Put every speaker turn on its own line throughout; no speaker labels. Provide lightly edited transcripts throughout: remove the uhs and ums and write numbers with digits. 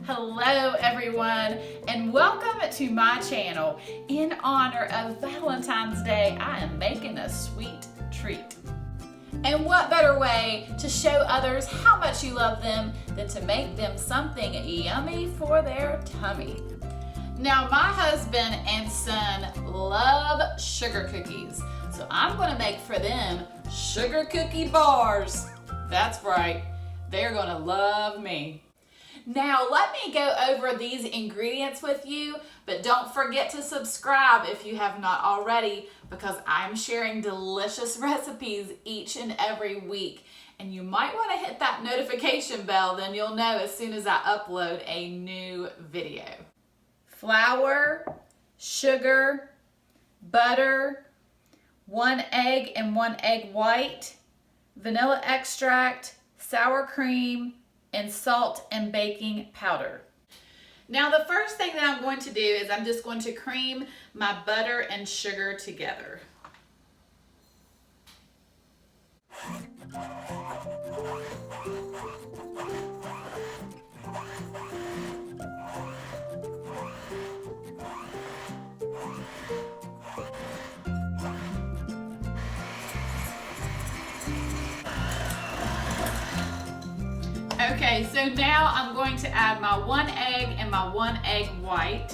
Hello everyone, and welcome to my channel. In honor of Valentine's Day, I am making a sweet treat. And what better way to show others how much you love them than to make them something yummy for their tummy. Now, my husband and son love sugar cookies, so I'm going to make for them sugar cookie bars. That's right, they're going to love me. Now, let me go over these ingredients with you, but don't forget to subscribe if you have not already, because I'm sharing delicious recipes each and every week. And you might want to hit that notification bell, then you'll know as soon as I upload a new video. Flour, sugar, butter, 1 egg and 1 egg white, vanilla extract, sour cream, and salt and baking powder. Now, the first thing that I'm going to do is I'm just going to cream my butter and sugar together. Okay, so now I'm going to add my 1 egg and my 1 egg white.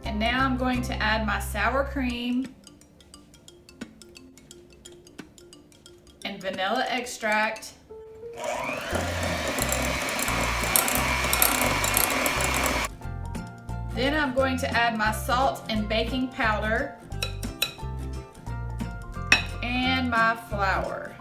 And now I'm going to add my sour cream and vanilla extract. Then I'm going to add my salt and baking powder and my flour.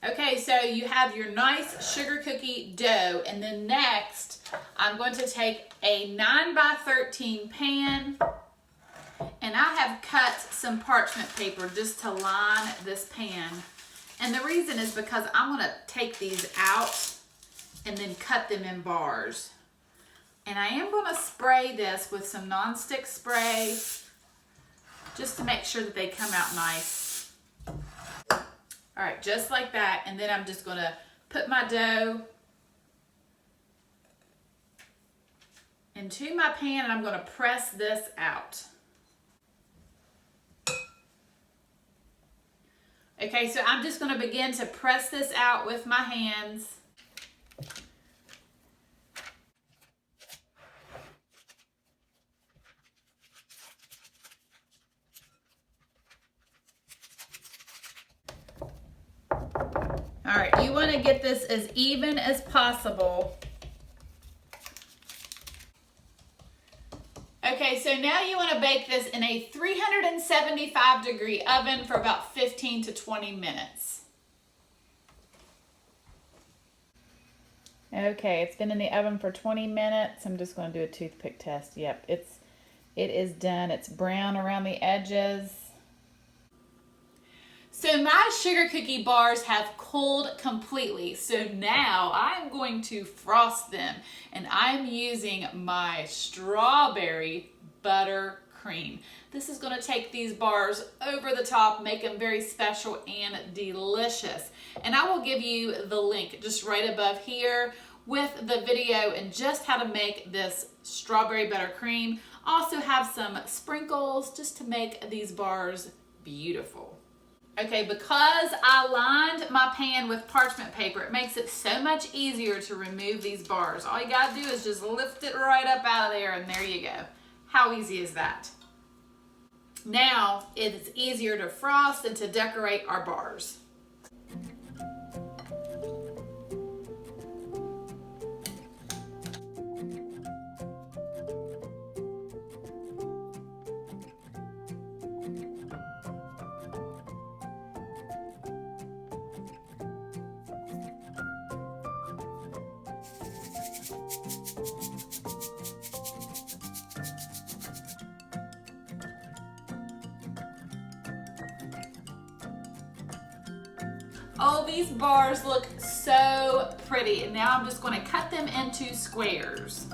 Okay, so you have your nice sugar cookie dough, and then next I'm going to take a 9x13 pan. And I have cut some parchment paper just to line this pan. And the reason is because I'm going to take these out and then cut them in bars. And I am going to spray this with some nonstick spray just to make sure that they come out nice. All right, just like that. And then I'm just going to put my dough into my pan and I'm going to press this out. Okay, so I'm just going to begin to press this out with my hands. All right, you want to get this as even as possible. Okay, so now you want to bake this in a 375-degree oven for about 15 to 20 minutes. Okay, it's been in the oven for 20 minutes. I'm just going to do a toothpick test. Yep, it is done. It's brown around the edges. So my sugar cookie bars have cooled completely. So now I'm going to frost them, and I'm using my strawberry buttercream. This is going to take these bars over the top, make them very special and delicious. And I will give you the link just right above here with the video and just how to make this strawberry buttercream. Also have some sprinkles just to make these bars beautiful. Okay, because I lined my pan with parchment paper, it makes it so much easier to remove these bars. All you gotta do is just lift it right up out of there, and there you go. How easy is that? Now, it's easier to frost and to decorate our bars. Oh, these bars look so pretty. And now I'm just going to cut them into squares.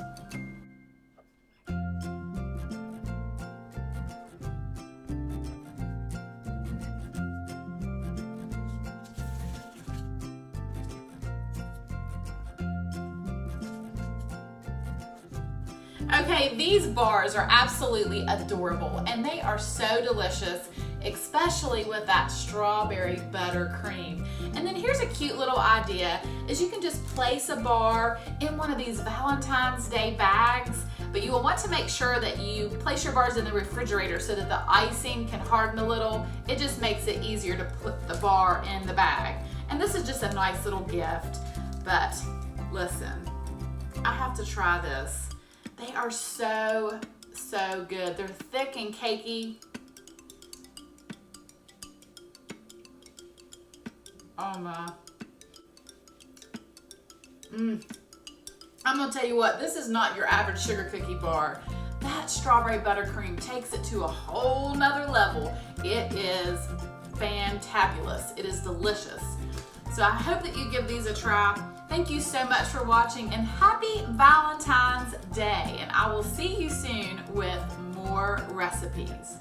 Okay, these bars are absolutely adorable and they are so delicious, especially with that strawberry buttercream. And then here's a cute little idea, is you can just place a bar in one of these Valentine's Day bags, but you will want to make sure that you place your bars in the refrigerator so that the icing can harden a little. It just makes it easier to put the bar in the bag. And this is just a nice little gift, but listen, I have to try this. They are so, so good. They're thick and cakey. Oh my. I'm gonna tell you what, this is not your average sugar cookie bar. That strawberry buttercream takes it to a whole nother level. It is fantabulous. It is delicious. So I hope that you give these a try. Thank you so much for watching and happy Valentine's Day. And I will see you soon with more recipes.